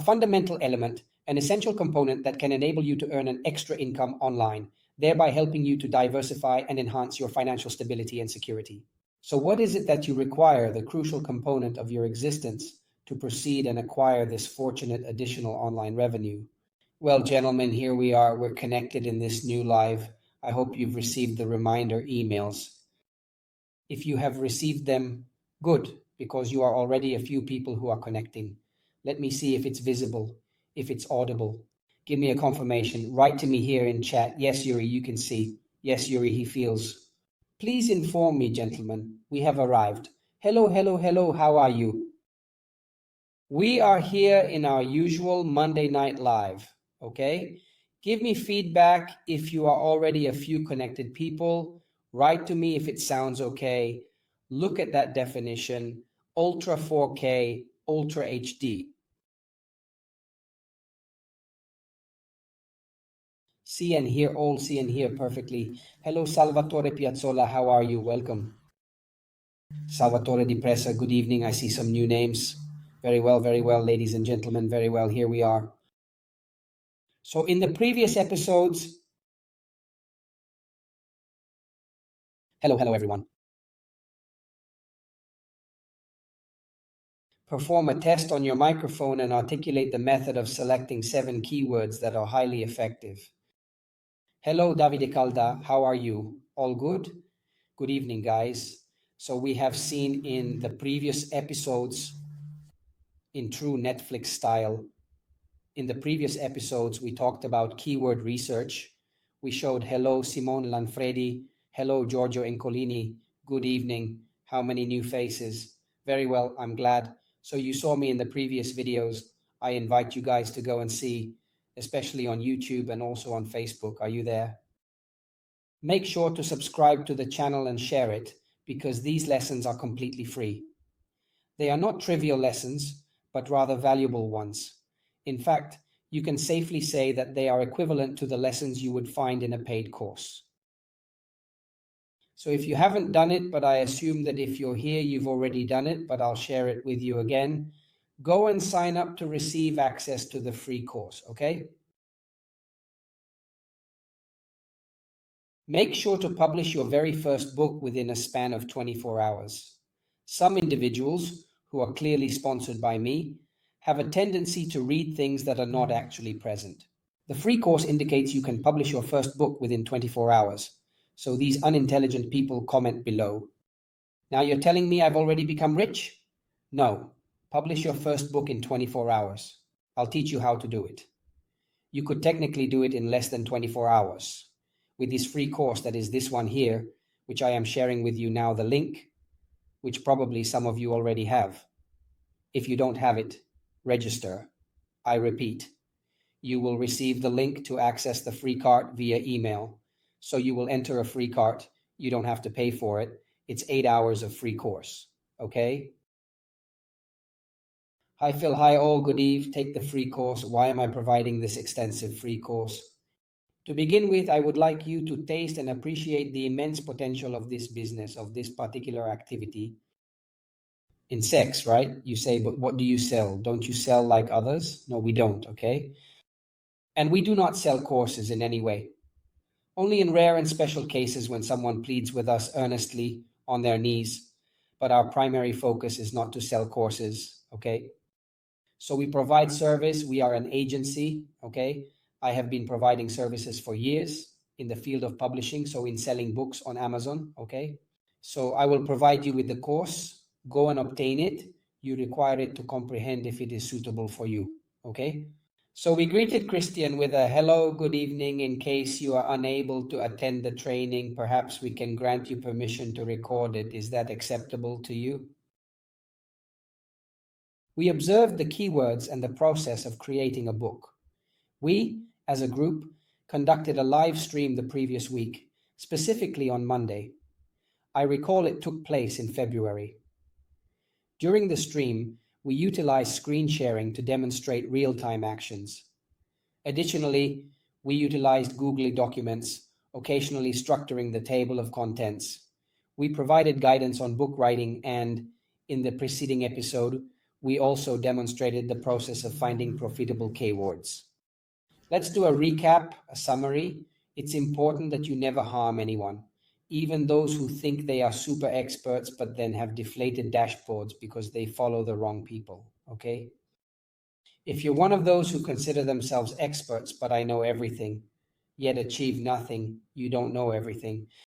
fundamental element, an essential component that can enable you to earn an extra income online, thereby helping you to diversify and enhance your financial stability and security. So what is it that you require, the crucial component of your existence, to proceed and acquire this fortunate additional online revenue? Well, gentlemen, here we are. We're connected in this new live. I hope you've received the reminder emails. If you have received them, good, because you are already a few people who are connecting. Let me see if it's visible, if it's audible. Give me a confirmation. Write to me here in chat. Yes, Yuri, you can see. Yes, Yuri, he feels. Please inform me, gentlemen. We have arrived. Hello, hello, hello. How are you? We are here in our usual Monday night live, okay? Give me feedback if you are already a few connected people. Write to me if it sounds okay. Look at that definition, Ultra 4K, Ultra HD. See and hear, all see and hear perfectly. Hello, Salvatore Piazzolla, how are you? Welcome. Salvatore Di Presa, good evening. I see some new names. Very well, ladies and gentlemen, very well. Here we are. So in the previous episodes, hello, everyone. Perform a test on your microphone and articulate the method of selecting 7 keywords that are highly effective. Hello, Davide Calda. How are you? All good? Good evening, guys. So we have seen in the previous episodes, in true Netflix style, in the previous episodes, we talked about keyword research. We showed hello, Simone Lanfredi. Hello, Giorgio Encolini. Good evening. How many new faces? Very well, I'm glad. So you saw me in the previous videos. I invite you guys to go and see, especially on YouTube and also on Facebook. Are you there? Make sure to subscribe to the channel and share it, because these lessons are completely free. They are not trivial lessons, but rather valuable ones. In fact, you can safely say that they are equivalent to the lessons you would find in a paid course. So if you haven't done it, but I assume that if you're here, you've already done it, but I'll share it with you again, go and sign up to receive access to the free course, okay? Make sure to publish your very first book within a span of 24 hours. Some individuals, who are clearly sponsored by me, have a tendency to read things that are not actually present. The free course indicates you can publish your first book within 24 hours. So these unintelligent people comment below. Now you're telling me I've already become rich? No. Publish your first book in 24 hours. I'll teach you how to do it. You could technically do it in less than 24 hours. With this free course, that is this one here, which I am sharing with you now, the link, which probably some of you already have. If you don't have it, register. I repeat, you will receive the link to access the free cart via email. So you will enter a free cart. You don't have to pay for it. It's 8 hours of free course. Okay? Hi Phil, hi all, good eve. Take the free course. Why am I providing this extensive free course? To begin with, I would like you to taste and appreciate the immense potential of this business, of this particular activity. In sex, right? You say, but what do you sell? Don't you sell like others? No, we don't, okay? And we do not sell courses in any way. Only in rare and special cases when someone pleads with us earnestly on their knees. But our primary focus is not to sell courses, okay? So we provide service. We are an agency, okay? I have been providing services for years in the field of publishing, so in selling books on Amazon, okay? So I will provide you with the course. Go and obtain it. You require it to comprehend if it is suitable for you, okay? So we greeted Christian with a hello, good evening. In case you are unable to attend the training, perhaps we can grant you permission to record it. Is that acceptable to you? We observed the keywords and the process of creating a book. We, as a group, conducted a live stream the previous week, specifically on Monday. I recall it took place in February. During the stream, we utilized screen sharing to demonstrate real-time actions. Additionally, we utilized Google Documents, occasionally structuring the table of contents. We provided guidance on book writing and, in the preceding episode, we also demonstrated the process of finding profitable keywords. Let's do a recap, a summary. It's important that you never harm anyone, even those who think they are super experts but then have deflated dashboards because they follow the wrong people. Okay? If you're one of those who consider themselves experts but I know everything, yet achieve nothing, you don't know everything.